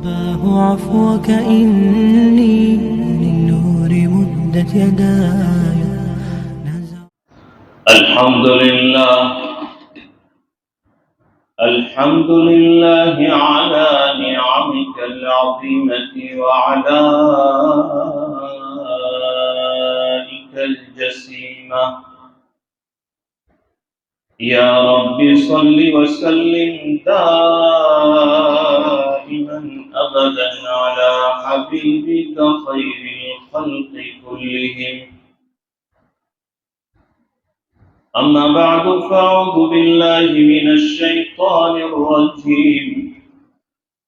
أباه عفوك إني للنور مدت يداي الحمد لله على نعمك العظيمة وعلائك الجسيمة. يا رب صل وسلم دائما أبدا على حبيبك خير الخلق كلهم. أما بعد فأعوذ بالله من الشيطان الرجيم.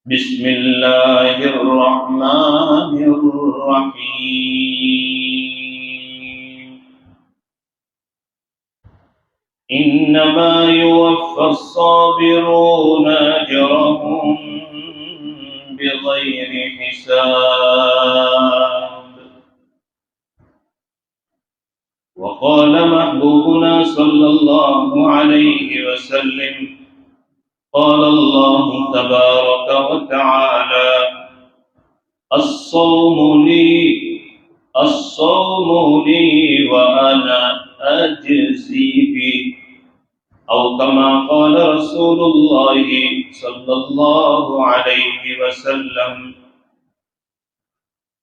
بسم الله الرحمن الرحيم. إنما يوفى الصابرون أجرهم بغير حساب. وقال محبوبنا صلى الله عليه وسلم: قال الله تبارك وتعالى: الصوم لي وأنا أجزي به. أو كما قال رسول الله صلى الله عليه وسلم.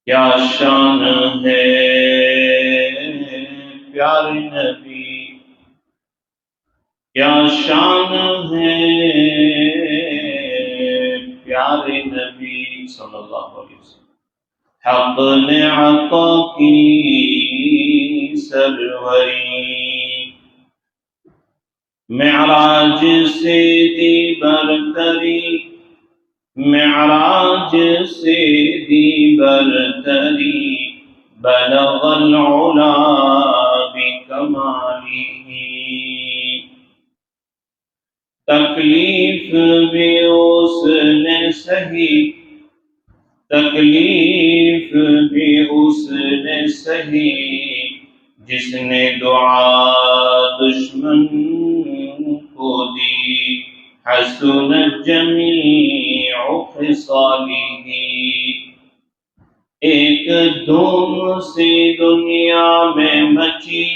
کیا شان ہے پیارے نبی، کیا شان ہے پیارے نبی صلی اللہ علیہ وسلم. حق نے عطا کی سروری، معراج سے دی برتری، معراج سے دی برتری، بلغ العلا بکمالہ. تکلیف بھی اس نے سہی، تکلیف بھی اس نے سہی، جس نے دعا دشمن کو دی. حسنت جمیع خصالہ. ایک دھوم سی دنیا میں مچی،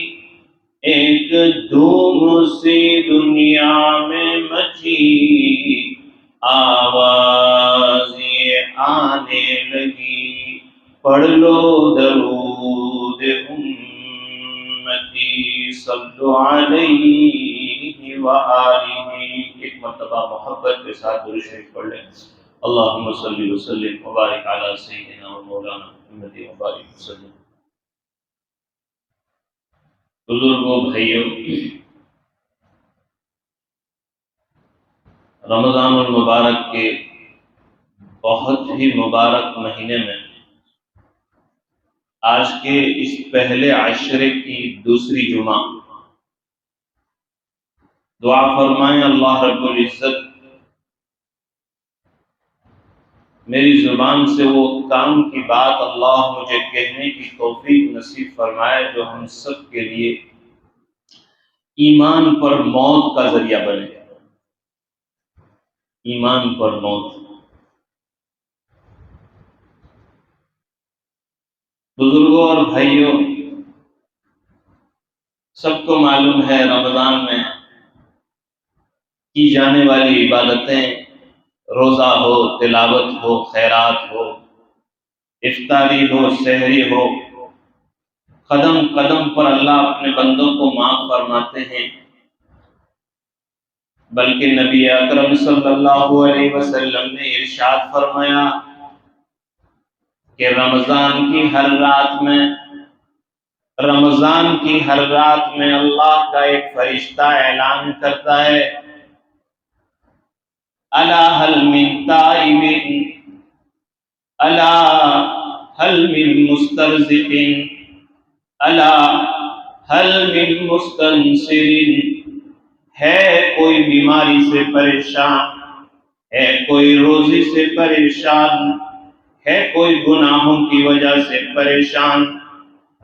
ایک دھوم سی دنیا میں مچی، آواز یہ آنے لگی: پڑھ لو درود امتی صلو علیہ وآلہ. ایک مرتبہ محبت کے ساتھ درود شریف پڑھ لیں. اللہم صلی وسلم وبارک علی سیدنا و مولانا محمد وبارک وسلم. بزرگوں، بھائیوں، رمضان المبارک کے بہت ہی مبارک مہینے میں آج کے اس پہلے عشرے کی دوسری جمعہ، دعا فرمائیں اللہ رب العزت میری زبان سے وہ کام کی بات اللہ مجھے کہنے کی توفیق نصیب فرمائے جو ہم سب کے لیے ایمان پر موت کا ذریعہ بنے. ایمان پر موت. بزرگوں اور بھائیوں، سب کو معلوم ہے رمضان میں کی جانے والی عبادتیں، روزہ ہو، تلاوت ہو، خیرات ہو، افطاری ہو، سحری ہو، قدم قدم پر اللہ اپنے بندوں کو معاف فرماتے ہیں. بلکہ نبی اکرم صلی اللہ علیہ وسلم نے ارشاد فرمایا کہ رمضان کی ہر رات میں اللہ کا ایک فرشتہ اعلان کرتا ہے: الا هل من تائب، الا هل من مسترزق، الا هل من مستنصر. ہے کوئی بیماری سے پریشان، ہے کوئی روزی سے پریشان، ہے کوئی گناہوں کی وجہ سے پریشان.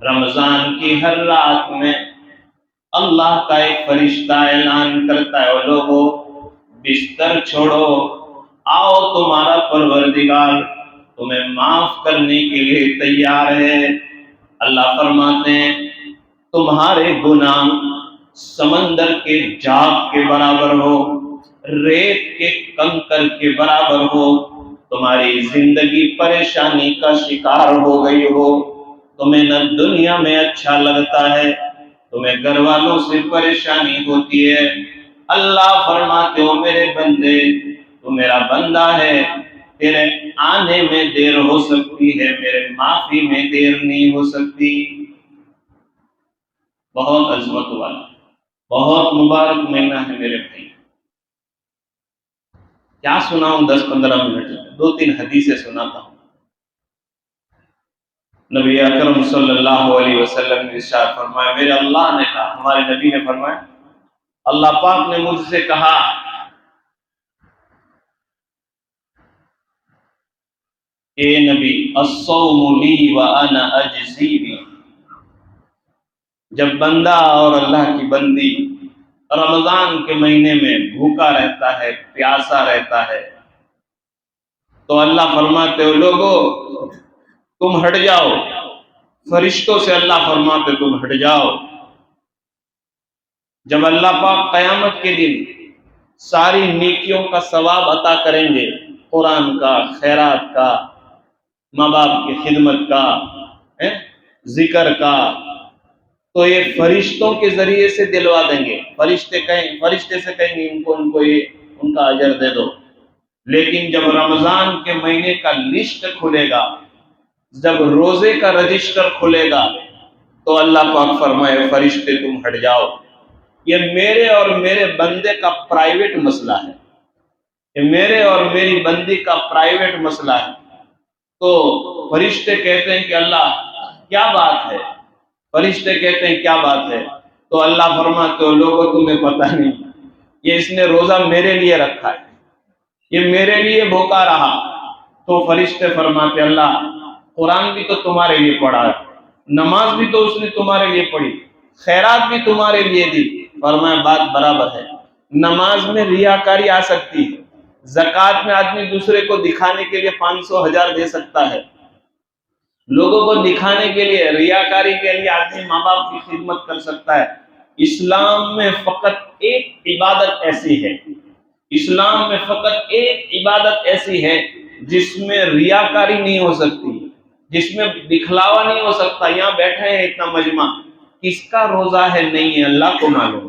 رمضان کی ہر رات میں اللہ کا ایک فرشتہ اعلان کرتا ہے: او لوگو، بستر چھوڑو، آؤ تمہارا پروردگار تمہیں معاف کرنے کے لیے تیار ہے۔ اللہ فرماتے ہیں تمہارے گناہ سمندر کے جاگ کے برابر ہو، ریت کے کنکر کے برابر ہو، تمہاری زندگی پریشانی کا شکار ہو گئی ہو، تمہیں نہ دنیا میں اچھا لگتا ہے، تمہیں گھر والوں سے پریشانی ہوتی ہے، اللہ فرماتے ہو میرے بندے تو میرا بندہ ہے، تیرے آنے میں دیر ہو سکتی ہے، میرے معافی میں دیر نہیں ہو سکتی۔ بہت عظمت والا بہت مبارک مہینہ ہے میرے بھائی۔ کیا سناؤں 10-15 منٹ میں، 2-3 حدیثیں سناتا ہوں۔ نبی اکرم صلی اللہ علیہ وسلم نے ارشاد فرمایا، میرے اللہ نے کہا، ہمارے نبی نے فرمایا، اللہ پاک نے مجھ سے کہا اے نبی الصوم لی وانا اجزی بی، جب بندہ اور اللہ کی بندی رمضان کے مہینے میں بھوکا رہتا ہے، پیاسا رہتا ہے، تو اللہ فرماتے ہو لوگو تم ہٹ جاؤ، فرشتوں سے اللہ فرماتے تم ہٹ جاؤ۔ جب اللہ پاک قیامت کے دن ساری نیکیوں کا ثواب عطا کریں گے، قرآن کا، خیرات کا، ماں باپ کی خدمت کا، ذکر کا، تو یہ فرشتوں کے ذریعے سے دلوا دیں گے۔ فرشتے سے کہیں گے ان کو یہ ان کا اجر دے دو۔ لیکن جب رمضان کے مہینے کا لسٹ کھلے گا، جب روزے کا رجسٹر کھلے گا، تو اللہ پاک فرمائے فرشتے تم ہٹ جاؤ، یہ میرے اور میرے بندے کا پرائیویٹ مسئلہ ہے، یہ میرے اور میری بندی کا پرائیویٹ مسئلہ ہے۔ تو فرشتے کہتے ہیں کہ اللہ کیا بات ہے، فرشتے کہتے ہیں کیا بات ہے، تو اللہ فرماتے ہو لوگوں تمہیں پتہ نہیں، یہ اس نے روزہ میرے لیے رکھا ہے، یہ میرے لیے بھوکا رہا۔ تو فرشتے فرماتے اللہ قرآن بھی تو تمہارے لیے پڑھا ہے، نماز بھی تو اس نے تمہارے لیے پڑھی، خیرات بھی تمہارے لیے دی۔ فرمایا بات برابر ہے، نماز میں ریاکاری آ سکتی ہے، زکوٰۃ میں آدمی دوسرے کو دکھانے کے لیے 500,000 دے سکتا ہے، لوگوں کو دکھانے کے لیے، ریاکاری کے لیے آدمی ماں باپ کی خدمت کر سکتا ہے۔ اسلام میں فقط ایک عبادت ایسی ہے، اسلام میں فقط ایک عبادت ایسی ہے جس میں ریاکاری نہیں ہو سکتی، جس میں دکھلاوا نہیں ہو سکتا۔ یہاں بیٹھے ہیں اتنا مجمع، کس کا روزہ ہے نہیں ہے اللہ کو معلوم،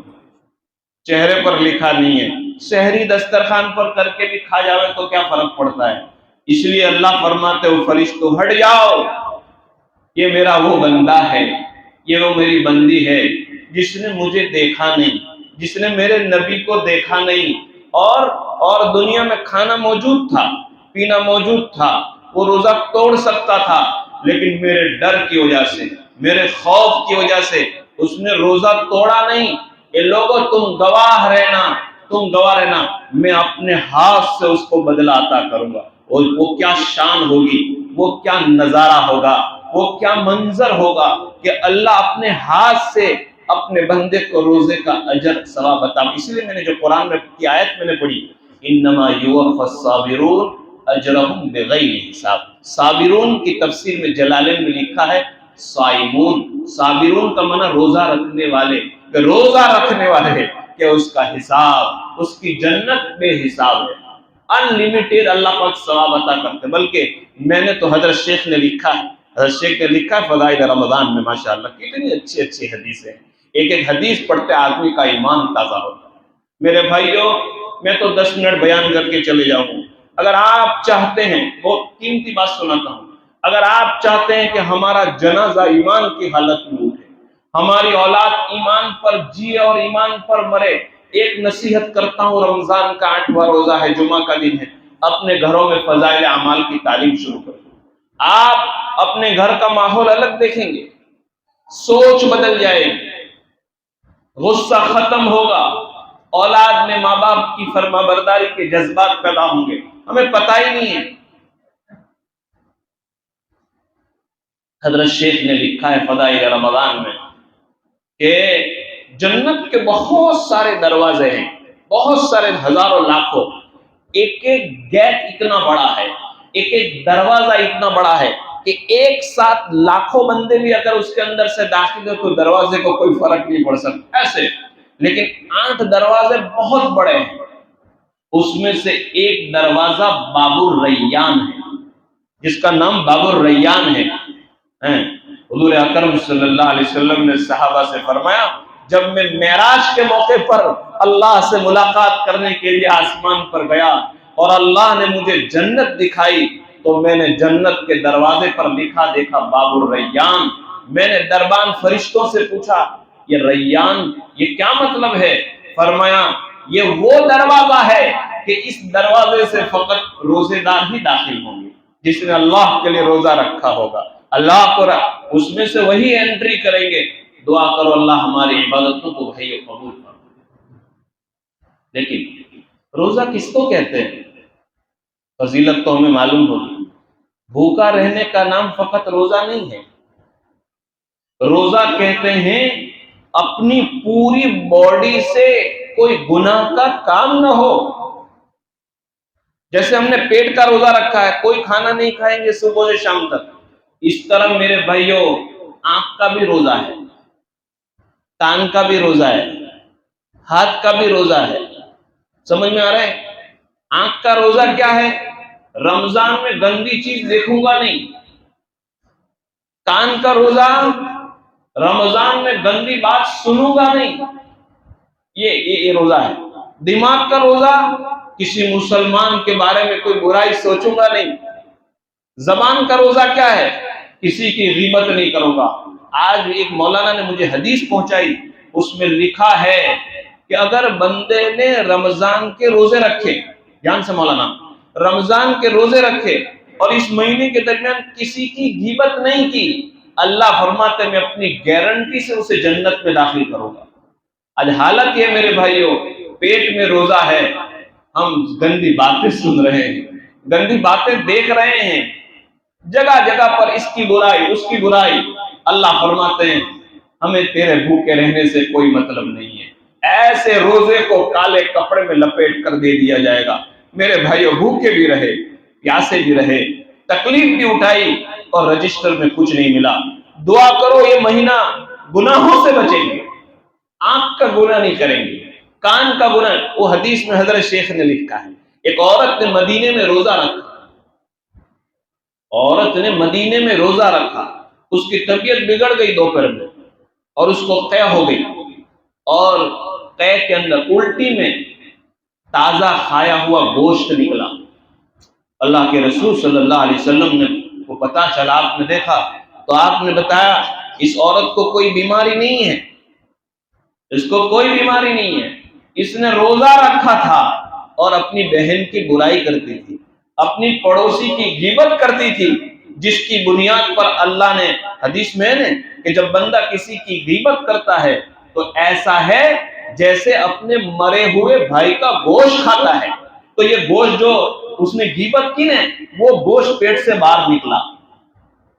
چہرے پر لکھا نہیں ہے، شہری دسترخوان پر کر کے بھی کھا جاوے تو کیا فرق پڑتا ہے۔ اس لیے اللہ فرماتے ہو فرشتوں ہٹ جاؤ، یہ میرا وہ بندہ ہے، یہ وہ میری بندی ہے جس نے مجھے دیکھا نہیں، جس نے میرے نبی کو دیکھا نہیں، اور دنیا میں کھانا موجود تھا، پینا موجود تھا، وہ روزہ توڑ سکتا تھا، لیکن میرے ڈر کی وجہ سے، میرے خوف کی وجہ سے اس نے روزہ توڑا نہیں۔ یہ لوگوں تم گواہ رہنا، تم گواہ رہنا، میں اپنے ہاتھ سے اس کو بدلہ عطا کروں گا، اور وہ کیا شان ہوگی، وہ کیا نظارہ ہوگا، وہ کیا منظر ہوگا کہ اللہ اپنے ہاتھ سے اپنے بندے کو روزے کا اجر ثواب عطا۔ اس لیے میں نے جو قرآن میں کی آیت میں نے پڑھی، انما یوفی الصابرون اجرہم بغیر حساب، صابرون کی تفسیر میں جلالین میں لکھا ہے صائمون، صابرون کا معنی روزہ رکھنے والے، کہ روزہ رکھنے والے کہ اس کا حساب، اس کی جنت بے حساب ہے، انلمیٹڈ اللہ پاک ثواب عطا کرتے۔ بلکہ میں نے تو حضرت شیخ نے لکھا ہے، حضرت شیخ نے لکھا ہے فضائل رمضان میں، ماشاءاللہ کتنی اچھی اچھی حدیثیں ہیں، ایک ایک حدیث پڑھتے آدمی کا ایمان تازہ ہوتا ہے۔ میرے بھائیوں میں تو 10 منٹ بیان کر کے چلے جاؤں، اگر آپ چاہتے ہیں، بہت قیمتی بات سناتا ہوں، اگر آپ چاہتے ہیں کہ ہمارا جنازہ ایمان کی حالت میں اٹھے، ہماری اولاد ایمان پر جیے اور ایمان پر مرے، ایک نصیحت کرتا ہوں، رمضان کا 8واں روزہ ہے، جمعہ کا دن ہے، اپنے گھروں میں فضائل اعمال کی تعلیم شروع کریں۔ آپ اپنے گھر کا ماحول الگ دیکھیں گے، سوچ بدل جائے گی، غصہ ختم ہوگا، اولاد میں ماں باپ کی فرما برداری کے جذبات پیدا ہوں گے، ہمیں پتہ ہی نہیں ہے۔ حضرت شیخ نے لکھا ہے فضائل رمضان میں کہ جنت کے بہت سارے دروازے ہیں، بہت سارے ہزاروں لاکھوں، ایک ایک گیٹ اتنا بڑا ہے، ایک ایک دروازہ اتنا بڑا ہے کہ ایک ساتھ لاکھوں بندے بھی اگر اس کے اندر سے داخل ہو تو دروازے کو کوئی فرق نہیں پڑ سکتا ایسے. لیکن 8 دروازے بہت بڑے ہیں، اس میں سے ایک دروازہ باب الریان ہے، جس کا نام باب الریان ہے. حضور اکرم صلی اللہ علیہ وسلم نے صحابہ سے فرمایا، جب میں معراج کے موقع پر اللہ سے ملاقات کرنے کے لیے آسمان پر گیا اور اللہ نے مجھے جنت دکھائی تو میں نے جنت کے دروازے پر لکھا دیکھا باب الریان. میں نے دربان فرشتوں سے پوچھا یہ ریان یہ کیا مطلب ہے؟ فرمایا یہ وہ دروازہ ہے کہ اس دروازے سے فقط روزے دار ہی داخل ہوں گے، جس نے اللہ کے لیے روزہ رکھا ہوگا، اللہ کو اس میں سے وہی انٹری کریں گے. دعا کرو اللہ ہماری عبادتوں کو بھائی قبول کرو. لیکن روزہ کس کو کہتے ہیں؟ فضیلت تو ہمیں معلوم ہوگی. بھوکا رہنے کا نام فقط روزہ نہیں ہے. روزہ کہتے ہیں اپنی پوری باڈی سے کوئی گناہ کا کام نہ ہو. جیسے ہم نے پیٹ کا روزہ رکھا ہے، کوئی کھانا نہیں کھائیں گے صبح سے شام تک، اس طرح میرے بھائیوں آنکھ کا بھی روزہ ہے، کان کا بھی روزہ ہے، ہاتھ کا بھی روزہ ہے. سمجھ میں آ رہا ہے؟ آنکھ کا روزہ کیا ہے؟ رمضان میں گندی چیز دیکھوں گا نہیں. کان کا روزہ رمضان میں گندی بات سنوں گا نہیں، یہ روزہ ہے. دماغ کا روزہ کسی مسلمان کے بارے میں کوئی برائی سوچوں گا نہیں. زبان کا روزہ کیا ہے؟ کسی کی غیبت نہیں کروں گا. آج ایک مولانا نے مجھے حدیث پہنچائی، اس میں لکھا ہے کہ اگر بندے نے رمضان کے روزے رکھے، دھیان سے مولانا، رمضان کے روزے رکھے اور اس مہینے کے درمیان کسی کی غیبت نہیں کی، اللہ فرماتے میں اپنی گارنٹی سے اسے جنت میں داخل کروں گا. آج حالت یہ میرے بھائیوں، پیٹ میں روزہ ہے، ہم گندی باتیں سن رہے ہیں، گندی باتیں دیکھ رہے ہیں، جگہ جگہ پر اس کی برائی اس کی برائی. اللہ فرماتے ہیں ہمیں تیرے بھوکے رہنے سے کوئی مطلب نہیں ہے. ایسے روزے کو کالے کپڑے میں لپیٹ کر دے دیا جائے گا. میرے بھائیوں بھوکے بھی رہے، پیاسے بھی رہے، تکلیف بھی اٹھائی اور رجسٹر میں کچھ نہیں ملا. دعا کرو یہ مہینہ گناہوں سے بچیں گے، آنکھ کا گناہ نہیں کریں گے، کان کا گناہ. وہ حدیث میں حضرت شیخ نے لکھا ہے ایک عورت نے مدینے میں روزہ رکھا، عورت نے مدینے میں روزہ رکھا، اس کی طبیعت بگڑ گئی دوپہر میں اور اس کو قے ہو گئی، اور قے کے اندر الٹی میں تازہ کھایا ہوا گوشت نکلا. اللہ کے رسول صلی اللہ علیہ وسلم نے کو پتا چلا، آپ نے دیکھا تو آپ نے بتایا اس عورت کو کوئی بیماری نہیں ہے، اس کو کوئی بیماری نہیں ہے، اس نے روزہ رکھا تھا اور اپنی بہن کی برائی کرتی تھی، اپنی پڑوسی کی غیبت کرتی تھی، جس کی بنیاد پر اللہ نے حدیث میں نے کہ جب بندہ کسی کی غیبت کرتا ہے تو ایسا ہے جیسے اپنے مرے ہوئے بھائی کا گوشت کھاتا ہے. تو یہ گوشت جو اس نے غیبت کی نا، وہ گوشت پیٹ سے باہر نکلا.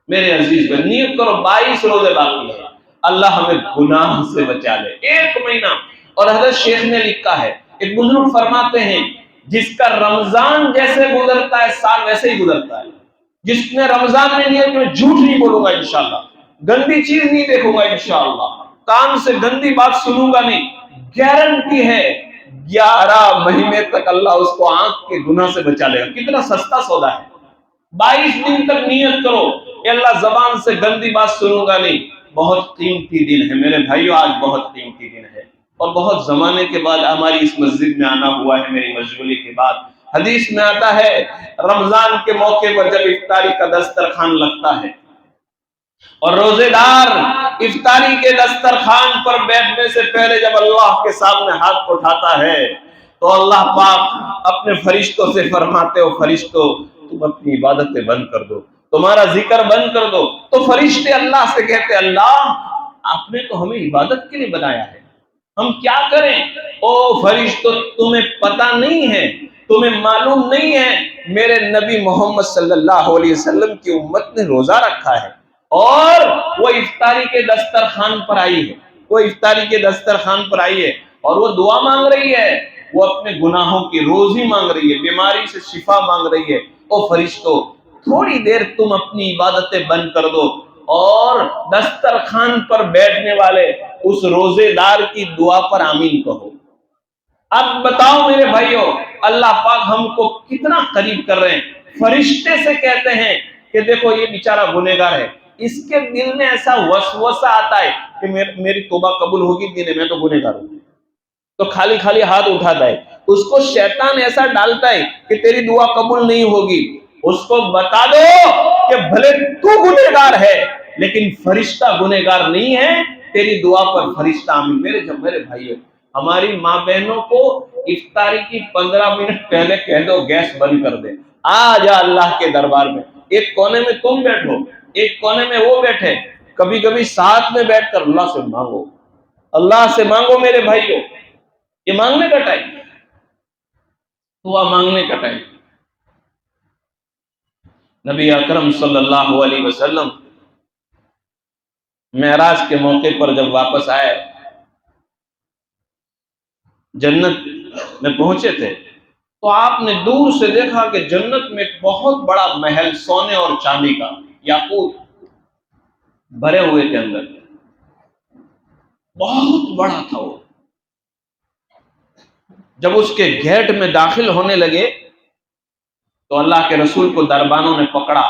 میرے عزیز بھائی نیت کرو 22 روزے باقی ہے، اللہ ہمیں گناہ سے بچا لے. 1 مہینہ. اور حضرت شیخ نے لکھا ہے، ایک بزرگ فرماتے ہیں جس کا رمضان جیسے گزرتا ہے سال ویسے ہی گزرتا ہے. جس نے رمضان میں نیت کہ میں جھوٹ نہیں بولوں گا انشاءاللہ، گندی چیز نہیں دیکھوں گا انشاءاللہ، کان سے گندی بات سنوں گا نہیں، گارنٹی ہے 11 مہینے تک اللہ اس کو آنکھ کے گناہ سے بچا لے گا. کتنا سستا سودا ہے. 22 دن تک نیت کرو کہ اللہ زبان سے گندی بات سنوں گا نہیں. بہت قیمتی دن ہے میرے بھائیو، آج بہت قیمتی دن ہے اور بہت زمانے کے بعد ہماری اس مسجد میں آنا ہوا ہے، میری مشغولی کے بعد. حدیث میں آتا ہے رمضان کے موقع پر جب افطاری کا دسترخوان لگتا ہے اور روزے دار افطاری کے دسترخوان پر بیٹھنے سے پہلے جب اللہ کے سامنے ہاتھ اٹھاتا ہے تو اللہ پاک اپنے فرشتوں سے فرماتے ہو فرشتوں تم اپنی عبادتیں بند کر دو، تمہارا ذکر بند کر دو. تو فرشتے اللہ سے کہتے اللہ آپ نے تو ہمیں عبادت کے لیے بنایا ہے، ہم کیا کریں؟ او فرشتوں تمہیں پتہ نہیں ہے، تمہیں معلوم نہیں ہے میرے نبی محمد صلی اللہ علیہ وسلم کی امت نے روزہ رکھا ہے اور وہ افطاری کے دسترخوان پر آئی ہے، وہ افطاری کے دسترخوان پر آئی ہے اور وہ دعا مانگ رہی ہے وہ اپنے گناہوں کی روزی مانگ رہی ہے، بیماری سے شفا مانگ رہی ہے۔ او فرشتوں، تھوڑی دیر تم اپنی عبادتیں بند کر دو اور دسترخوان پر بیٹھنے والے اس روزے دار کی دعا پر آمین کہو۔ اب بتاؤ میرے بھائیوں، اللہ پاک ہم کو کتنا قریب کر رہے ہیں۔ فرشتے سے کہتے ہیں کہ دیکھو یہ بیچارہ گنہگار ہے، اس کے دل میں ایسا وسوسہ آتا ہے کہ میری توبہ قبول ہوگی کہ نہیں، میں تو گنہگار ہوں، تو خالی خالی ہاتھ اٹھاتا ہے۔ اس کو شیطان ایسا ڈالتا ہے کہ تیری دعا قبول نہیں ہوگی۔ اس کو بتا دو کہ بھلے تو گنہگار ہے لیکن فرشتہ گنہگار نہیں ہے، تیری دعا پر فرشتہ آمین۔ میرے بھائیوں، ہماری ماں بہنوں کو افطاری کی 15 منٹ پہلے کہہ دو گیس بند کر دے، آ جا اللہ کے دربار میں۔ ایک کونے میں تم بیٹھو، ایک کونے میں وہ بیٹھے، کبھی کبھی ساتھ میں بیٹھ کر اللہ سے مانگو، اللہ سے مانگو میرے بھائیوں۔ یہ مانگنے کا ٹائم، دعا مانگنے کا ٹائم۔ نبی اکرم صلی اللہ علیہ وسلم معراج کے موقع پر جب واپس آئے، جنت میں پہنچے تھے، تو آپ نے دور سے دیکھا کہ جنت میں ایک بہت بڑا محل سونے اور چاندی کا، یاقوت بھرے ہوئے تھے اندر، بہت بڑا تھا وہ۔ جب اس کے گیٹ میں داخل ہونے لگے تو اللہ کے رسول کو دربانوں نے پکڑا،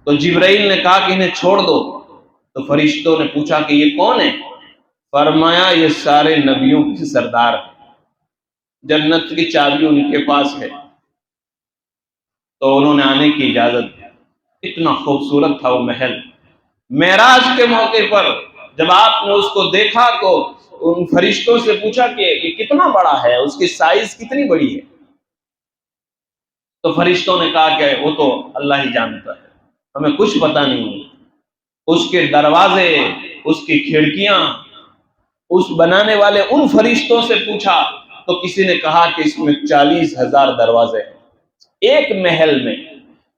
تو جبرائیل نے کہا کہ انہیں چھوڑ دو، تو فرشتوں نے پوچھا کہ یہ کون ہے؟ فرمایا یہ سارے نبیوں کے سردار ہیں، جنت کی چابی ان کے پاس ہے۔ تو انہوں نے آنے کی اجازت دی۔ اتنا خوبصورت تھا وہ محل۔ معراج کے موقع پر جب آپ نے اس کو دیکھا تو ان فرشتوں سے پوچھا کہ یہ کتنا بڑا ہے، اس کی سائز کتنی بڑی ہے؟ تو فرشتوں نے کہا کہ وہ تو اللہ ہی جانتا ہے، ہمیں کچھ پتہ نہیں۔ اس کے دروازے، اس کی کھڑکیاں، اس بنانے والے ان فرشتوں سے پوچھا تو کسی نے کہا کہ اس میں 40,000 دروازے ہیں، ایک محل میں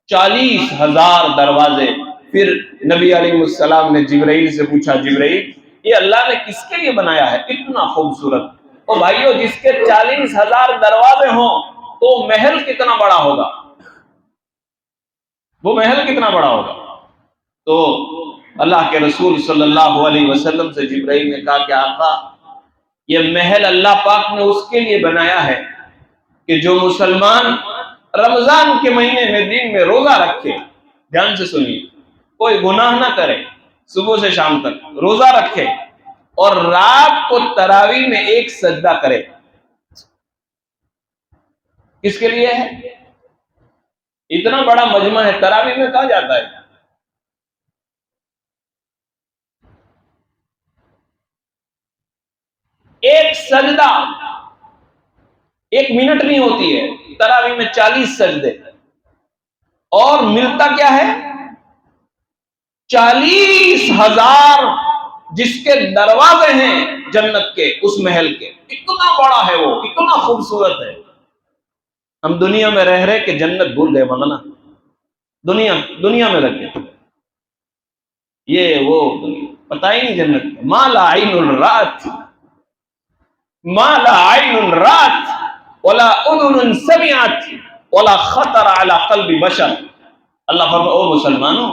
40,000 دروازے۔ پھر نبی علیہ السلام نے جبرائیل سے پوچھا، جبرائیل یہ اللہ نے کس کے لیے بنایا ہے اتنا خوبصورت؟ اور بھائیو، جس کے 40,000 دروازے ہوں تو محل کتنا بڑا ہوگا، وہ محل کتنا بڑا ہوگا؟ تو اللہ کے رسول صلی اللہ علیہ وسلم سے جبرائیل نے کہا کہ آقا، یہ محل اللہ پاک نے اس کے لیے بنایا ہے کہ جو مسلمان رمضان کے مہینے میں دن میں روزہ رکھے، دھیان سے سنیے، کوئی گناہ نہ کرے، صبح سے شام تک روزہ رکھے اور رات کو تراویح میں ایک سجدہ کرے، کس کے لیے ہے؟ اتنا بڑا مجمع ہے، تراویح میں کہا جاتا ہے ایک سجدہ 1 منٹ نہیں ہوتی ہے، تراویح میں 40 سجدے، اور ملتا کیا ہے؟ 40,000 جس کے دروازے ہیں جنت کے، اس محل کے۔ اتنا بڑا ہے وہ، اتنا خوبصورت ہے۔ ہم دنیا میں رہ رہے کہ جنت بھول گئے مولانا، دنیا میں رکھ گئے، یہ وہ پتہ ہی نہیں جنت ما لا عین رات، ما لا عین رات ولا اذن سمعت ولا خطر علی قلب بشر۔ اللہ فرماتا او مسلمانوں،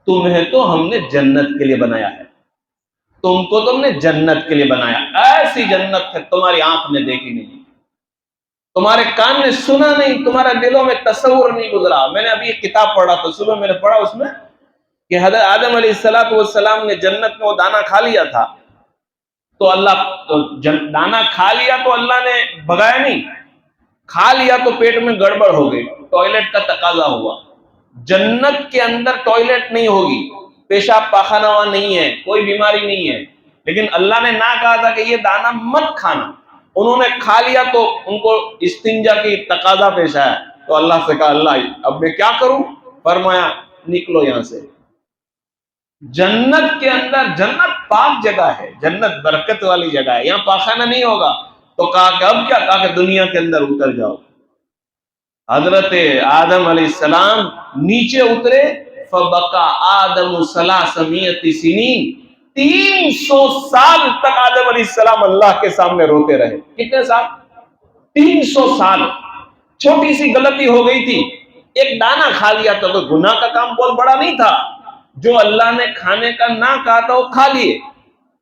تمہیں تو ہم نے جنت کے لیے بنایا ہے، تم کو تم نے جنت کے لیے بنایا، ایسی جنت ہے تمہاری آنکھ نے دیکھی نہیں، تمہارے کان نے سنا نہیں، تمہارے دلوں میں تصور نہیں گزرا۔ میں نے ابھی ایک کتاب پڑھا تو صبح میں نے پڑھا اس میں کہ حضرت آدم علیہ السلام نے جنت میں وہ دانا کھا لیا تھا، تو اللہ دانا کھا لیا تو اللہ نے بھگایا نہیں، کھا لیا تو پیٹ میں گڑبڑ ہو گئی، ٹوائلٹ کا تقاضا ہوا۔ جنت کے اندر ٹوائلٹ نہیں ہوگی، پیشاب پاخانہ وہاں نہیں ہے، کوئی بیماری نہیں ہے، لیکن اللہ نے نہ کہا تھا کہ یہ دانا مت کھانا، انہوں نے کھا لیا تو ان کو استنجا کی تقاضا پیش آیا، تو اللہ سے کہا اللہ اب میں کیا کروں؟ فرمایا نکلو یہاں سے۔ جنت کے اندر، جنت پاک جگہ ہے، جنت برکت والی جگہ ہے، یہاں پاخانہ نہیں ہوگا، تو کہا کہ اب کیا؟ کہا کہ دنیا کے اندر اتر جاؤ۔ حضرت آدم علیہ السلام نیچے اترے، فبقى آدم 300 سنین، 300 سال تک آدم علیہ السلام اللہ کے سامنے روتے رہے. کتنے سال؟ 300 سال. چھوٹی سی غلطی ہو گئی تھی, ایک دانہ کھا لیا تھا, تو گناہ کا کام بہت بڑا نہیں تھا. جو اللہ نے کھانے کا نہ کہا تھا وہ کھا لیے.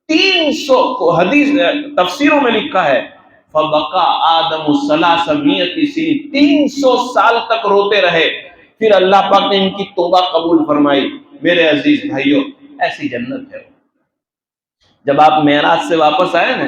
300 حدیث تفسیروں میں لکھا ہے فبقا آدم 300 سنین, 300 سال تک روتے رہے. پھر اللہ پاک نے ان کی توبہ قبول فرمائی. میرے عزیز بھائیوں, ایسی جنت ہے. جب آپ معراج سے واپس آئے نا,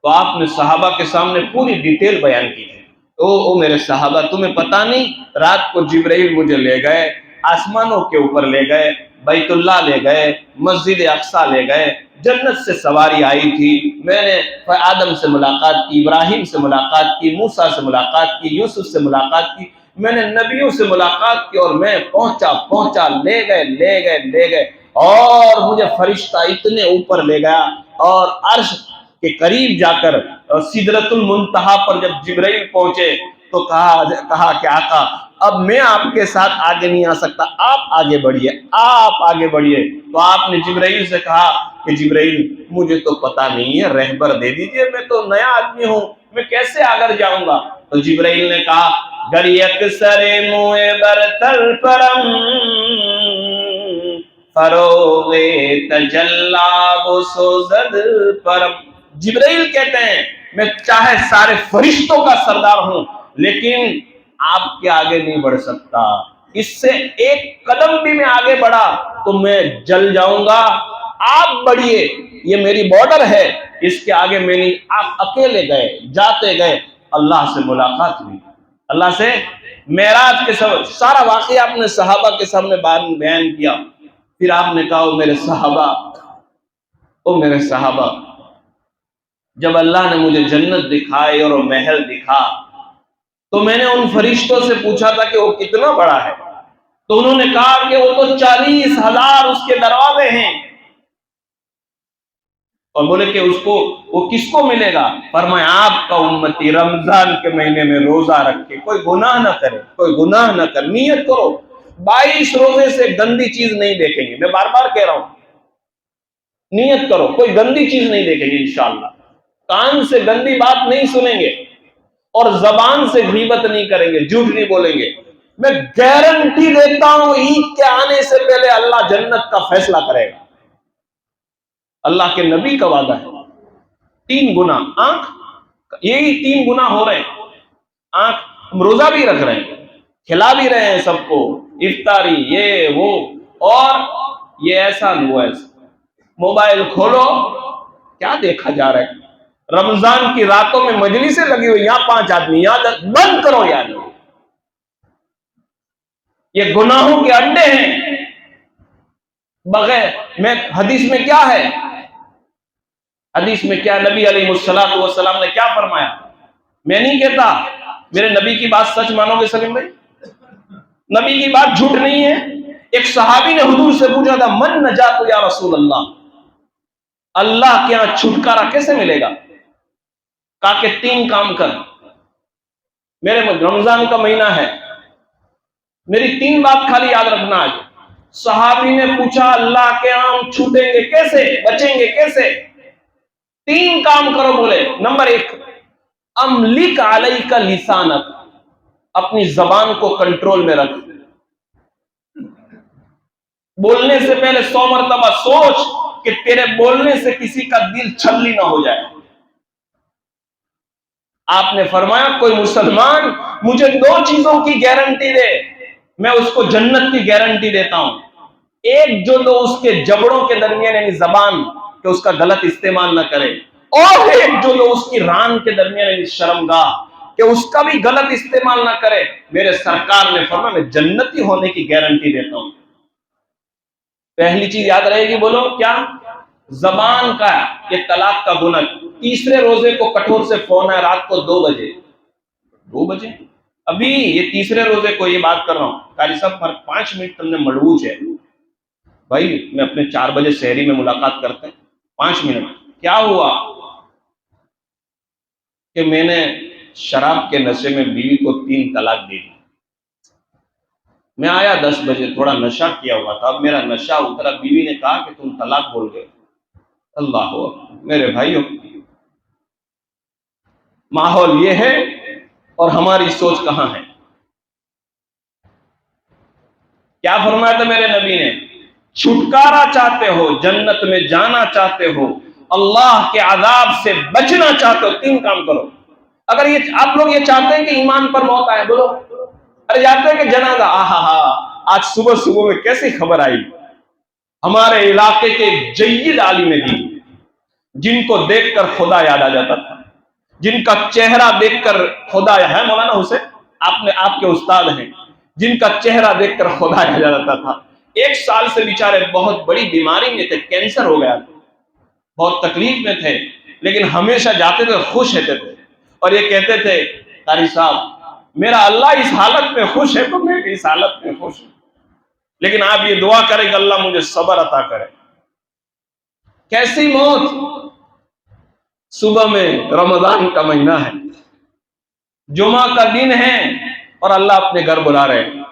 تو آپ نے صحابہ کے سامنے پوری ڈیٹیل بیان کی ہے. او میرے صحابہ, تمہیں پتا نہیں, رات کو جبرائیل مجھے لے گئے, آسمانوں کے اوپر لے گئے, بیت اللہ لے گئے, مسجد اقصیٰ لے گئے, جنت سے سواری آئی تھی, میں نے آدم سے ملاقات کی, ابراہیم سے ملاقات کی, موسیٰ سے ملاقات کی, یوسف سے ملاقات کی, میں نے نبیوں سے ملاقات کی, اور میں پہنچا لے گئے, اور مجھے فرشتہ اتنے اوپر لے گیا, اور عرش کے قریب جا کر سدرۃ المنتہا پر جب جبرائیل پہنچے تو کہا کہ آقا اب میں آپ کے ساتھ آگے نہیں آ سکتا, آپ آگے بڑھیے. تو آپ نے جبرائیل سے کہا کہ جبرائیل مجھے تو پتا نہیں ہے, رہبر دے دیجئے, میں تو نیا آدمی ہوں, میں کیسے آگر جاؤں گا. تو جبرائیل نے کہا گر یکسر موئے برتر پرم فروغ تجلا و سوزد پرم. جبرائیل کہتے ہیں میں چاہے سارے فرشتوں کا سردار ہوں, لیکن آپ کے آگے نہیں بڑھ سکتا. اس سے ایک قدم بھی میں آگے بڑھا تو میں جل جاؤں گا. آپ بڑھیے, یہ میری بارڈر ہے, اس کے آگے میں نہیں. آپ اکیلے گئے, جاتے گئے, اللہ سے ملاقات ہوئی, اللہ سے معراج کے سارا واقعہ آپ نے صحابہ کے سامنے بیان کیا. پھر آپ نے کہا او میرے صحابہ, جب اللہ نے مجھے جنت دکھائی اور وہ محل دکھا, تو میں نے ان فرشتوں سے پوچھا تھا کہ وہ کتنا بڑا ہے, تو انہوں نے کہا کہ وہ تو 40,000 اس کے دروازے ہیں. اور بولے کہ وہ کس کو ملے گا؟ فرمایا آپ کا امتی رمضان کے مہینے میں روزہ رکھے, کوئی گناہ نہ کرے, نیت کرو 22 روزے سے گندی چیز نہیں دیکھیں گے. میں بار بار کہہ رہا ہوں, نیت کرو, کوئی گندی چیز نہیں دیکھیں گے انشاءاللہ. کان سے گندی بات نہیں سنیں گے, اور زبان سے غیبت نہیں کریں گے, جھوٹ نہیں بولیں گے. میں گارنٹی دیتا ہوں عید کے آنے سے پہلے اللہ جنت کا فیصلہ کرے گا. اللہ کے نبی کا وعدہ ہے. 3 گنا آنکھ, یہی 3 گنا ہو رہے ہیں. آنکھ, ہم روزہ بھی رکھ رہے ہیں, کھلا بھی رہے ہیں سب کو, افطاری یہ وہ, اور یہ ایسا نہیں ہوا ایسا. موبائل کھولو, کیا دیکھا جا رہا ہے؟ رمضان کی راتوں میں مجلسیں لگی ہوئی, یہاں 5 آدمی, یہاں بند کرو یار. یہ گناہوں کے اڈے ہیں. بغیر میں حدیث میں کیا ہے, حدیث میں کیا نبی علیہ الصلوۃ والسلام نے کیا فرمایا؟ میں نہیں کہتا, میرے نبی کی بات سچ مانو گے سلیم بھائی, نبی کی بات جھوٹ نہیں ہے. ایک صحابی نے حضور سے پوچھا تھا من نجات یا رسول اللہ, اللہ کے یہاں چھٹکارا کیسے ملے گا؟ کہا کہ 3 کام کر. میرے رمضان کا مہینہ ہے, میری 3 بات خالی یاد رکھنا. آج صحابی نے پوچھا اللہ کے یہاں ہم چھوٹیں گے کیسے, بچیں گے کیسے؟ 3 کام کرو. بولے نمبر 1, املک علیک لسانک, اپنی زبان کو کنٹرول میں رکھ. بولنے سے پہلے 100 مرتبہ سوچ کہ تیرے بولنے سے کسی کا دل چھلنی نہ ہو جائے. آپ نے فرمایا کوئی مسلمان مجھے 2 چیزوں کی گارنٹی دے, میں اس کو جنت کی گارنٹی دیتا ہوں. ایک, جو لو اس کے جبڑوں کے درمیان یعنی زبان, کہ اس کا غلط استعمال نہ کرے, اور ایک جو لو اس کی ران کے درمیان یعنی شرمگاہ, کہ اس کا بھی غلط استعمال نہ کرے. میرے سرکار نے فرمایا میں جنتی ہونے کی گارنٹی دیتا ہوں. پہلی چیز یاد رہے گی, بولو کیا؟ زبان کا یہ طلاق کا گناہ. تیسرے روزے کو کٹور سے فون ہے رات کو 2 بجے, ابھی یہ تیسرے روزے کو یہ بات کر رہا ہوں. قاری صاحب 5 منٹ تم نے ملوث ہے بھائی, میں اپنے 4 بجے شہری میں ملاقات کرتے ہیں, 5 منٹ. کیا ہوا کہ میں نے شراب کے نشے میں بیوی کو 3 طلاق دے دی. میں آیا 10 بجے, تھوڑا نشہ کیا ہوا تھا, اب میرا نشہ اترا. بیوی نے کہا کہ تم طلاق بول گئے. اللہ میرے بھائیوں، ماحول یہ ہے اور ہماری سوچ کہاں ہے؟ کیا فرمایا تھا میرے نبی نے؟ چھٹکارا چاہتے ہو، جنت میں جانا چاہتے ہو، اللہ کے عذاب سے بچنا چاہتے ہو، 3 کام کرو۔ اگر یہ آپ لوگ یہ چاہتے ہیں کہ ایمان پر موت آئے، بولو ارے جاتے ہیں کہ جنازہ، آج صبح صبح میں کیسی خبر آئی، ہمارے علاقے کے ایک جید عالم دین جن کو دیکھ کر خدا یاد آ جاتا تھا، جن کا چہرہ دیکھ کر خدا ہے، مولانا حسین آپ کے استاد ہیں، جن کا چہرہ دیکھ کر خدا یاد آ جاتا تھا، 1 سال سے بیچارے بہت بڑی بیماری میں تھے، کینسر ہو گیا تھا، بہت تکلیف میں تھے، لیکن ہمیشہ جاتے تھے خوش رہتے تھے، اور یہ کہتے تھے قاری صاحب میرا اللہ اس حالت میں خوش ہے تو میں بھی اس حالت میں خوش ہوں، لیکن آپ یہ دعا کریں کہ اللہ مجھے صبر عطا کرے۔ کیسی موت؟ صبح میں رمضان کا مہینہ ہے، جمعہ کا دن ہے، اور اللہ اپنے گھر بلا رہے ہیں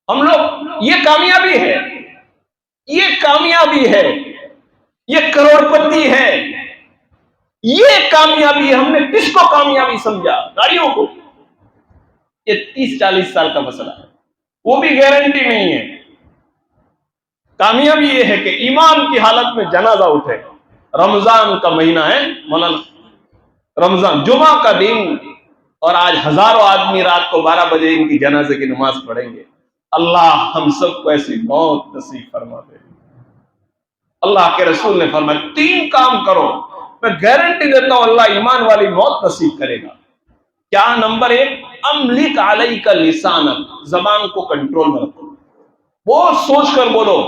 ہم لوگ۔ یہ کامیابی ہے، یہ کامیابی ہے، یہ کروڑ پتی ہے، یہ کامیابی ہے۔ ہم نے کس کو کامیابی سمجھا؟ گاڑیوں کو۔ یہ 30-40 سال کا مسئلہ ہے، وہ بھی گارنٹی نہیں ہے۔ کامیابی یہ ہے کہ ایمان کی حالت میں جنازہ اٹھے۔ رمضان کا مہینہ ہے مولانا، رمضان جمعہ کا دن، اور آج ہزاروں آدمی رات کو 12 بجے ان کی جنازے کی نماز پڑھیں گے۔ اللہ ہم سب کو ایسی موت نصیب فرما دے۔ اللہ کے رسول نے فرمایا 3 کام کرو، میں گارنٹی دیتا ہوں اللہ ایمان والی موت نصیب کرے گا۔ کیا؟ نمبر 1، املک علیک لسانک، زبان کو کنٹرول میں رکھو، بہت سوچ کر بولو،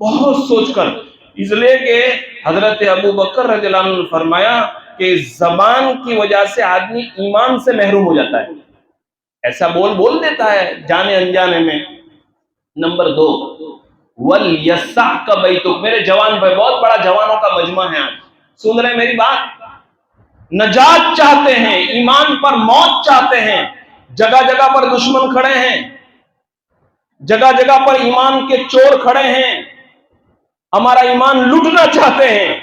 بہت سوچ کر، اس لیے کہ حضرت ابو بکر رضی اللہ عنہ نے فرمایا کہ زبان کی وجہ سے آدمی ایمان سے محروم ہو جاتا ہے، ایسا بول دیتا ہے جانے انجانے میں۔ نمبر 2، وَلْيَسَعْكَ بَيْتُكَ، میرے جوان بھائی، بہت بڑا جوانوں کا مجمع ہے آج، سن رہے ہیں میری بات؟ نجات چاہتے ہیں، ایمان پر موت چاہتے ہیں، جگہ جگہ پر دشمن کھڑے ہیں، جگہ جگہ پر ایمان کے چور کھڑے ہیں، ہمارا ایمان لوٹنا چاہتے ہیں،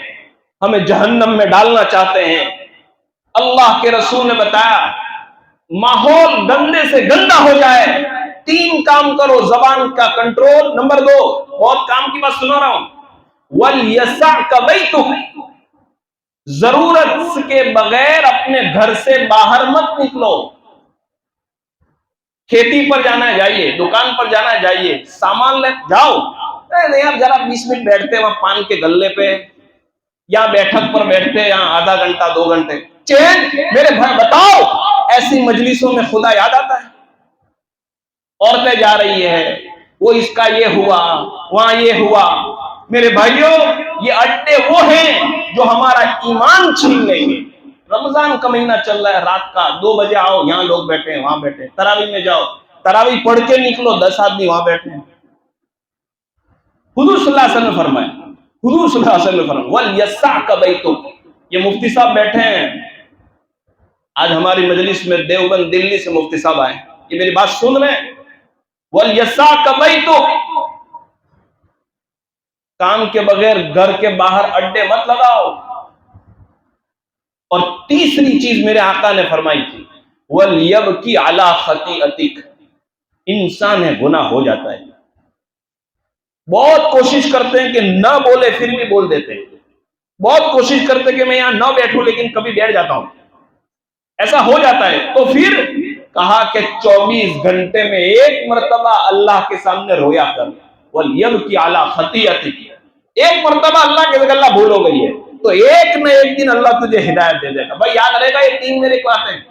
ہمیں جہنم میں ڈالنا چاہتے ہیں۔ اللہ کے رسول نے بتایا ماحول گندے سے گندا ہو جائے، 3 کام کرو، زبان کا کنٹرول۔ نمبر 2، بہت کام کی بات سنا رہا ہوں، وَلْيَسَعْكَ بَيْتُكَ، ضرورت کے بغیر اپنے گھر سے باہر مت نکلو۔ کھیتی پر جانا ہے جائیے، دکان پر جانا ہے جائیے، سامان لے جاؤ، یار ذرا 20 منٹ بیٹھتے وہاں پان کے گلے پہ، یا بیٹھک پر بیٹھتے یہاں آدھا گھنٹہ 2 گھنٹے چین۔ میرے بھائی بتاؤ، ایسی مجلسوں میں خدا یاد آتا ہے؟ عورتیں جا رہی ہے، وہ اس کا یہ ہوا، وہاں یہ ہوا۔ میرے بھائیوں، یہ اڈے وہ ہیں جو ہمارا ایمان چھین لیں گے۔ رمضان کا مہینہ چل رہا ہے، رات کا 2 بجے آؤ، یہاں لوگ بیٹھے ہیں، وہاں بیٹھے ہیں، تراویح میں جاؤ، تراویح پڑھ کے نکلو، 10 آدمی وہاں بیٹھے ہیں۔ حضور صلی اللہ علیہ وسلم نے فرمایا، حضور صلی اللہ علیہ وسلم نے فرمایا وَلْيَسَعْكَ بَيْتُكَ، یہ مفتی صاحب بیٹھے ہیں آج ہماری مجلس میں، دیوبند دلی سے مفتی صاحب آئے، یہ میری بات سن رہے ہیں؟ وَلْيَسَعْكَ بَيْتُكَ، کام کے بغیر گھر کے باہر اڈے مت لگاؤ۔ اور تیسری چیز میرے آقا نے فرمائی تھی، وَلْيَبْكِ عَلَى خَطِيئَتِكَ، انسان ہے گناہ ہو جاتا ہے، بہت کوشش کرتے ہیں کہ نہ بولے پھر بھی بول دیتے ہیں، بہت کوشش کرتے ہیں کہ میں یہاں نہ بیٹھوں لیکن کبھی بیٹھ جاتا ہوں، ایسا ہو جاتا ہے۔ تو پھر کہا کہ 24 گھنٹے میں 1 مرتبہ اللہ کے سامنے رویا کر، وَلْيَبْكِ عَلَى خَطِيئَتِكَ، 1 مرتبہ اللہ کے اللہ بھول ہو گئی ہے تو ایک نہ ایک دن اللہ تجھے ہدایت دے دے گا۔ بھائی یاد رہے گا، یہ 3 میرے باتیں ہیں۔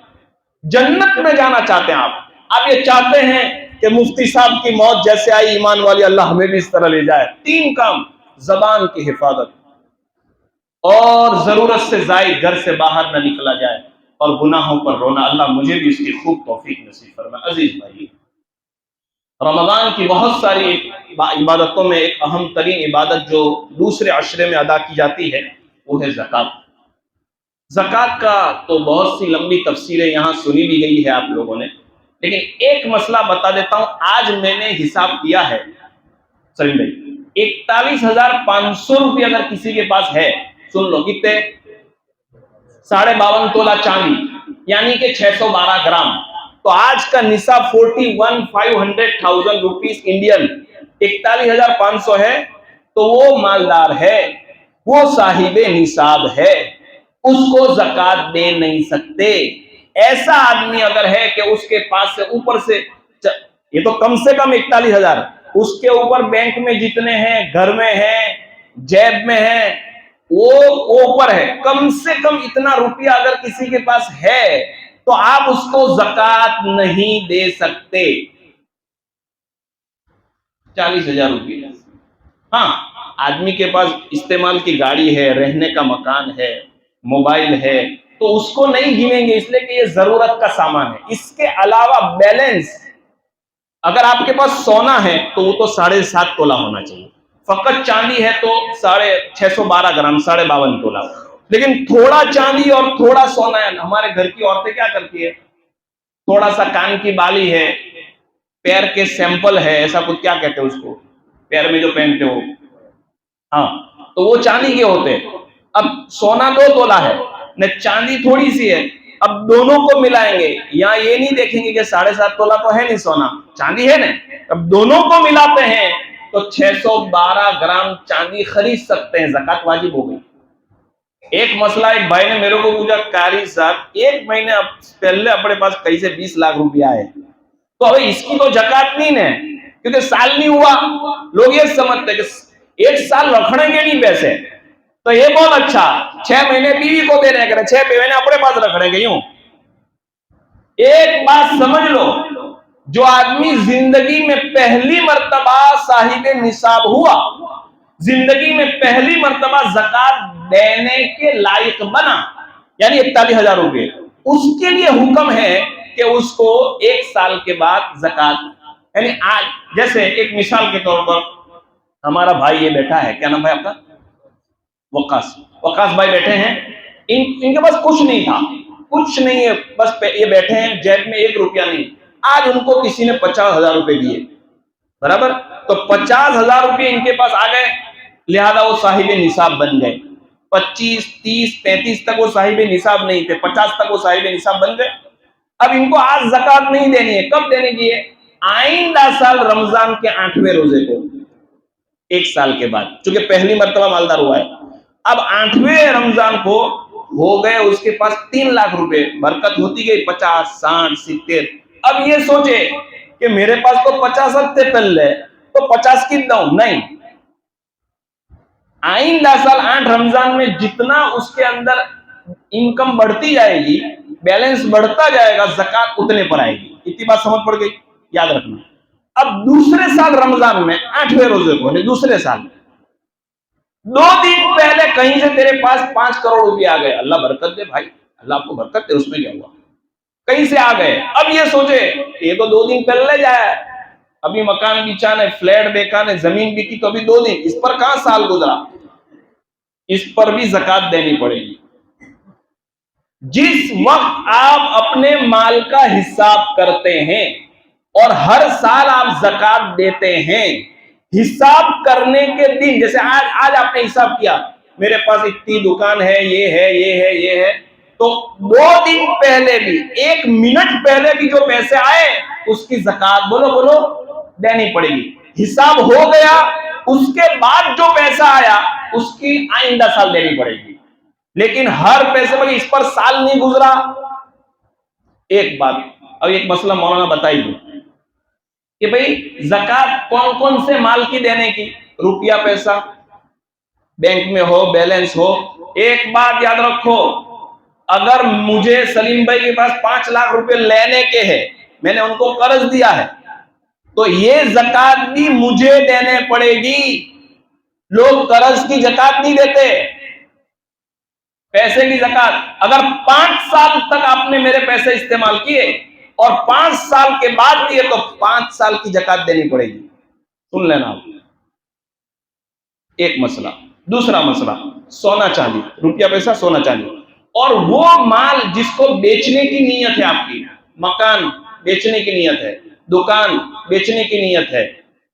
جنت میں جانا چاہتے ہیں آپ یہ چاہتے ہیں کہ مفتی صاحب کی موت جیسے آئی ایمان والی، اللہ ہمیں بھی اس طرح لے جائے۔ 3 کام، زبان کی حفاظت، اور ضرورت سے زائد گھر سے باہر نہ نکلا جائے، اور گناہوں پر رونا۔ اللہ مجھے بھی اس کی خوب توفیق نصیب فرمائے۔ عزیز بھائی، رمضان کی بہت ساری عبادتوں میں ایک اہم ترین عبادت جو دوسرے عشرے میں ادا کی جاتی ہے وہ ہے زکوٰۃ۔ زکوٰۃ کا تو بہت سی لمبی تفسیریں یہاں سنی بھی گئی ہے آپ لوگوں نے، لیکن ایک مسئلہ بتا دیتا ہوں۔ آج میں نے حساب کیا ہے سلیم بھائی، 41,500 روپے اگر کسی کے پاس ہے، سن لو کتنے، 52.5 تولہ چاندی یعنی کہ 612 گرام، تو آج کا نصاب 41,500,000 روپیز انڈین، 41,500 ہے تو وہ مالدار ہے، وہ صاحب نصاب ہے، اس کو زکوٰۃ دے نہیں سکتے۔ ایسا آدمی اگر ہے کہ اس کے پاس سے اوپر سے، یہ تو کم سے کم 41,000، اس کے اوپر بینک میں جتنے ہیں، گھر میں ہیں، جیب میں ہیں، وہ اوپر ہے، کم سے کم اتنا روپیہ اگر کسی کے پاس ہے تو آپ اس کو زکوٰۃ نہیں دے سکتے۔ 40,000 روپیہ، ہاں آدمی کے پاس استعمال کی گاڑی ہے، رہنے کا مکان ہے، موبائل ہے، تو اس کو نہیں گنیں گے، اس لیے کہ یہ ضرورت کا سامان ہے۔ اس کے علاوہ بیلنس، اگر آپ کے پاس سونا ہے تو وہ تو 7.5 تولہ ہونا چاہیے، فقط چاندی ہے تو 612 گرام، 52.5 تولہ، لیکن تھوڑا چاندی اور تھوڑا سونا ہے۔ ہمارے گھر کی عورتیں کیا کرتی ہے، تھوڑا سا کان کی بالی ہے، پیر کے سیمپل ہے، ایسا کچھ کیا کہتے ہیں اس کو، پیر میں جو پہنتے ہو، ہاں تو وہ چاندی کے ہوتے ہیں۔ اب سونا 2 تولہ ہے نہ، چاندی تھوڑی سی ہے، اب دونوں کو ملائیں گے، یہاں یہ نہیں دیکھیں گے کہ 7.5 تولہ تو ہے نہیں سونا، چاندی ہے نا، اب دونوں کو ملاتے ہیں تو 612 گرام چاندی خرید سکتے ہیں، زکوٰۃ واجب ہو گئی۔ ایک مسئلہ، ایک بھائی نے میرے کو پوچھا، قاری صاحب 1 مہینے پہلے اپنے پاس کہیں سے 20 لاکھ روپیہ آئے، تو ابھی اس کی تو زکوٰۃ نہیں ہے کیونکہ سال نہیں ہوا۔ لوگ یہ سمجھتے ہیں کہ 1 سال رکھنے کے نہیں پیسے، تو یہ بہت اچھا، 6 مہینے بیوی کو دینے کرے، 6 مہینے اپنے پاس رکھنے کے۔ یوں ایک بات سمجھ لو، جو آدمی زندگی میں پہلی مرتبہ صاحب نصاب ہوا، زندگی میں پہلی مرتبہ زکوٰۃ دینے کے لائق بنا، یعنی 41,000 روپے، اس کے لیے حکم ہے کہ اس کو 1 سال کے بعد زکوٰۃ، یعنی آج جیسے ایک مثال کے طور پر ہمارا بھائی یہ بیٹھا ہے، کیا نام بھائی آپ کا، وقاص بھائی بیٹھے ہیں، ان کے پاس کچھ نہیں تھا، کچھ نہیں ہے، بس یہ بیٹھے ہیں، جیب میں 1 روپیہ نہیں، آج ان کو کسی نے 50,000 روپے دیے، برابر، تو 50,000 روپے ان کے پاس آ گئے، لہذا وہ صاحب نصاب بن گئے۔ 25، 30، 35 تک وہ صاحب نصاب نہیں تھے، 50 تک وہ صاحب نصاب بن گئے۔ اب ان کو آج زکوٰۃ نہیں دینی ہے، کب دینی کی ہے، آئندہ سال رمضان کے 8ویں روزے کو، 1 سال کے بعد، چونکہ پہلی مرتبہ مالدار ہوا ہے۔ اب 8ویں رمضان کو ہو گئے اس کے پاس 3 لاکھ روپے، برکت ہوتی گئی، 50، 60، 70۔ اب یہ سوچے کہ میرے پاس تو 50 ہفتے پہلے، تو 50 کی دوں، نہیں، آئندہ سال 8 رمضان میں جتنا اس کے اندر انکم بڑھتی جائے گی، بیلنس بڑھتا جائے گا، زکوٰۃ اتنے پر آئے گی۔ اتنی بات سمجھ پڑ گئی، یاد رکھنا۔ اب دوسرے سال رمضان میں 8ویں روزے کو، دوسرے سال 2 دن پہلے کہیں سے تیرے پاس 5 کروڑ روپے آ گئے، اللہ برکت دے بھائی، اللہ آپ کو برکت دے، اس میں کیا ہوا، کہیں سے آ گئے۔ اب یہ سوچے یہ تو 2 دن پہلے جایا ہے، ابھی مکان بیچانے، فلیٹ بیچانے، زمین بکی تو ابھی 2 دن، اس پر کہاں سال گزرا، اس پر بھی زکوٰۃ دینی پڑے گی۔ جس وقت آپ اپنے مال کا حساب کرتے ہیں اور ہر سال آپ زکوٰۃ دیتے ہیں، حساب کرنے کے دن، جیسے آج آپ نے حساب کیا، میرے پاس اتنی دکان ہے، یہ ہے، یہ ہے، یہ ہے، تو 2 دن پہلے بھی، 1 منٹ پہلے بھی جو پیسے آئے اس کی زکوٰۃ بولو دینی پڑے گی۔ حساب ہو گیا، اس کے بعد جو پیسہ آیا اس کی آئندہ سال دینی پڑے گی، لیکن ہر پیسے پر اس پر سال نہیں گزرا۔ ایک بات، اب ایک مسئلہ مولانا بتائی دوں کہ بھئی زکوٰۃ کون کون سے مال کی دینے کی، روپیہ پیسہ بینک میں ہو، بیلنس ہو۔ ایک بات یاد رکھو، اگر مجھے سلیم بھائی کے پاس 5 لاکھ روپے لینے کے ہیں، میں نے ان کو قرض دیا ہے، تو یہ زکوٰۃ بھی مجھے دینے پڑے گی۔ لوگ قرض کی زکوٰۃ نہیں دیتے، پیسے کی زکوٰۃ۔ اگر 5 سال تک آپ نے میرے پیسے استعمال کیے اور 5 سال کے بعد دیے تو 5 سال کی زکوٰۃ دینی پڑے گی، سن لینا آپ۔ ایک مسئلہ۔ دوسرا مسئلہ، سونا چاندی، روپیہ پیسہ، سونا چاندی، اور وہ مال جس کو بیچنے کی نیت ہے، آپ کی مکان بیچنے کی نیت ہے، دکان بیچنے کی نیت ہے،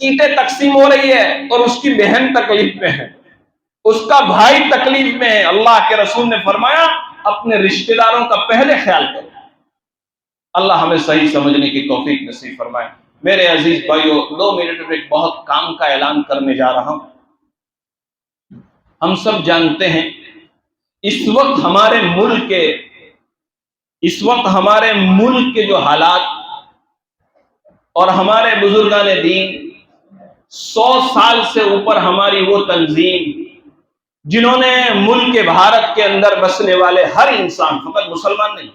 کیٹیں تقسیم ہو رہی ہے اور اس کی بہن تکلیف میں ہے، اس کا بھائی تکلیف میں ہے، اللہ کے رسول نے فرمایا اپنے رشتہ داروں کا پہلے خیال کرو۔ اللہ ہمیں صحیح سمجھنے کی توفیق نصیب فرمائے۔ میرے عزیز بھائیو، 2 منٹ میں ایک بہت کام کا اعلان کرنے جا رہا ہوں۔ ہم سب جانتے ہیں اس وقت ہمارے ملک کے جو حالات اور ہمارے بزرگان دین 100 سال سے اوپر ہماری وہ تنظیم جنہوں نے ملک بھارت کے اندر بسنے والے ہر انسان، فقط مسلمان نہیں،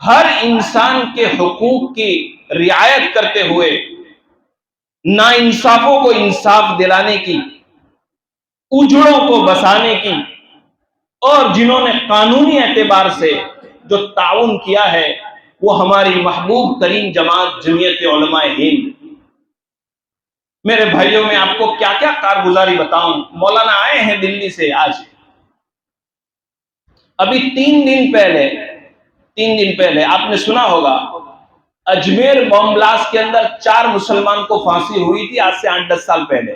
ہر انسان کے حقوق کی رعایت کرتے ہوئے ناانصافوں کو انصاف دلانے کی، اجڑوں کو بسانے کی، اور جنہوں نے قانونی اعتبار سے جو تعاون کیا ہے وہ ہماری محبوب ترین جماعت جمعیت علماء ہند۔ میرے بھائیوں، میں آپ کو کیا کیا کارگزاری بتاؤں۔ مولانا آئے ہیں دلی سے آج، ابھی 3 دن پہلے آپ نے سنا ہوگا اجمیر بم بلاسٹ کے اندر 4 مسلمان کو پھانسی ہوئی تھی، آج سے 8-10 سال پہلے۔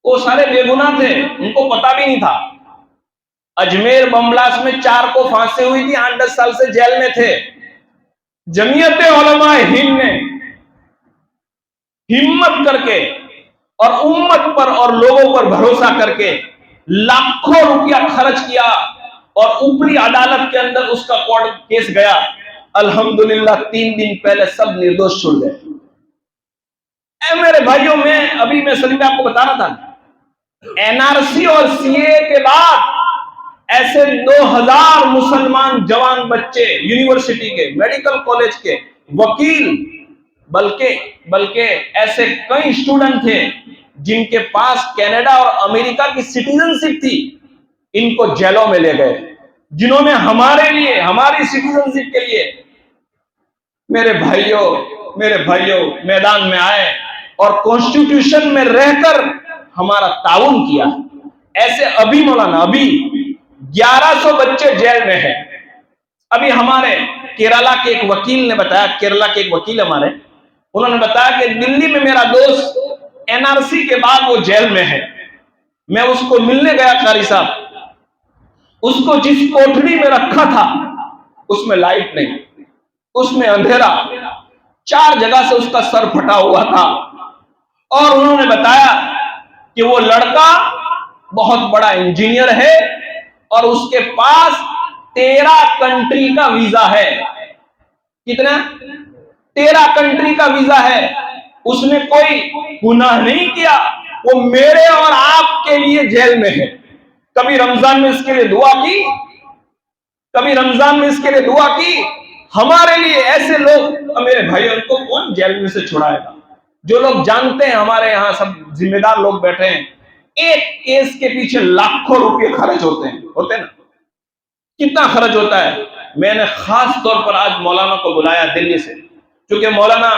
وہ سارے بے گناہ تھے، ان کو پتا بھی نہیں تھا۔ اجمیر بم بلاسٹ میں 4 کو پھانسی ہوئی تھی، 8-10 سال سے جیل میں تھے۔ جمعیت علماء ہند نے ہمت کر کے اور امت پر اور لوگوں پر بھروسہ کر کے لاکھوں روپیہ خرچ کیا، اور اوپری عدالت کے اندر اس کا کورٹ کیس گیا۔ الحمدللہ 3 دن پہلے سب نردوش چھوڑ گئے۔ اے میرے بھائیوں، میں سلیم آپ کو بتا رہا تھا، این آر سی اور سی اے کے بعد ایسے 2000 مسلمان جوان بچے، یونیورسٹی کے، میڈیکل کالج کے، وکیل، بلکہ ایسے کئی اسٹوڈنٹ تھے جن کے پاس کینیڈا اور امریکہ کی سٹیزن شپ تھی، ان کو جیلوں میں لے گئے، جنہوں نے ہمارے لیے، ہماری سٹیزن شپ کے لیے میرے بھائیوں میدان میں آئے اور کانسٹیٹیوشن میں رہ کر ہمارا تعاون کیا۔ ایسے ابھی مولانا 1100 بچے جیل میں ہیں۔ ابھی ہمارے کیرلا کے ایک وکیل نے بتایا، ہمارے انہوں نے بتایا کہ دلی میں میرا دوست این آر سی کے بعد وہ جیل میں ہے۔ میں اس کو ملنے گیا، قاری صاحب، اس کو جس کوٹھڑی میں رکھا تھا اس میں لائٹ نہیں، اس میں اندھیرا، 4 جگہ سے اس کا سر پھٹا ہوا تھا، اور انہوں نے بتایا کہ وہ لڑکا بہت بڑا انجینئر ہے اور اس کے پاس 13 کنٹری کا ویزا ہے۔ کتنا؟ 13 کنٹری کا ویزا ہے۔ اس نے کوئی گناہ نہیں کیا، وہ میرے اور آپ کے لیے جیل میں ہے۔ کبھی رمضان میں اس کے لیے دعا کی، ہمارے لیے ایسے لوگ، میرے بھائی، ان کو کون جیل میں سے چھڑائے گا؟ جو لوگ جانتے ہیں، ہمارے یہاں سب ذمہ دار لوگ بیٹھے ہیں، ایک کیس کے پیچھے لاکھوں روپے خرچ ہوتے نا؟ کتنا خرچ ہوتا ہے؟ میں نے خاص طور پر آج مولانا کو بلایا دلی سے، کیونکہ مولانا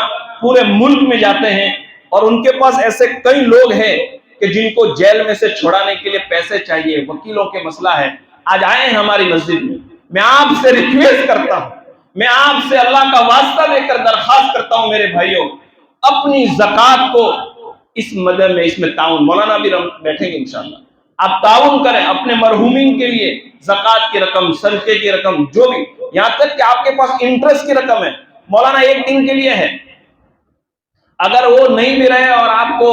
پورے ملک میں جاتے ہیں اور ان کے پاس ایسے کئی لوگ ہیں کہ جن کو جیل میں سے چھڑانے کے لیے پیسے چاہیے، وکیلوں کے مسئلہ ہے۔ آج آئے ہیں ہماری مسجد میں۔ میں آپ سے ریکویسٹ کرتا ہوں، میں آپ سے اللہ کا واسطہ دے کر درخواست کرتا ہوں، میرے بھائیوں، اپنی زکوٰۃ کو اس مدد میں، اس میں تعاون، مولانا بھی بیٹھیں گے انشاءاللہ، آپ تعاون کریں اپنے مرحومین کے لیے، زکوٰۃ کی رقم، صدقے کی رقم، جو بھی، یہاں تک کہ آپ کے پاس انٹرسٹ کی رقم ہے، مولانا 1 دن کے لیے ہے، اگر وہ نہیں بھی رہے اور آپ کو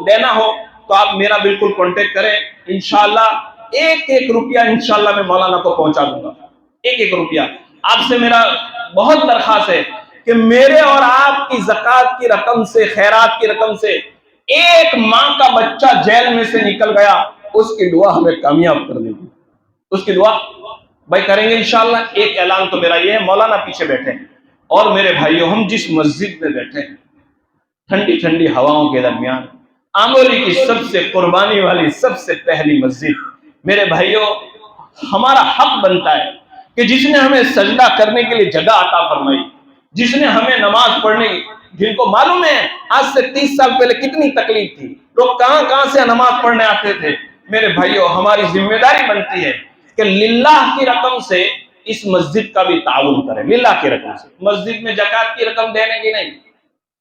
دینا ہو تو آپ میرا بالکل کانٹیکٹ کریں، انشاءاللہ 1 روپیہ انشاءاللہ میں مولانا کو پہنچا دوں گا۔ 1 روپیہ آپ سے میرا بہت درخواست ہے کہ میرے اور آپ کی زکوٰۃ کی رقم سے، خیرات کی رقم سے، 1 ماں کا بچہ جیل میں سے نکل گیا، اس کی دعا ہمیں کامیاب کرنے کی، اس کی دعا بھائی کریں گے انشاءاللہ۔ ایک اعلان تو میرا یہ ہے، مولانا پیچھے بیٹھے ہیں، اور میرے بھائیوں، ہم جس مسجد میں بیٹھے ہیں، ٹھنڈی ٹھنڈی ہواؤں کے درمیان، آمولی کی سب سے قربانی والی سب سے پہلی مسجد، میرے بھائیوں، ہمارا حق بنتا ہے کہ جس نے ہمیں سجدہ کرنے کے لیے جگہ عطا فرمائی، جس نے ہمیں نماز پڑھنے کی، جن کو معلوم ہے آج سے 30 سال پہلے کتنی تکلیف تھی، لوگ کہاں سے نماز پڑھنے آتے تھے، میرے بھائیوں، ہماری ذمہ داری بنتی ہے کہ للہ کی رقم سے اس مسجد کا بھی تعاون کریں، للہ کی رقم سے، مسجد میں زکوٰۃ کی رقم دینے کی نہیں،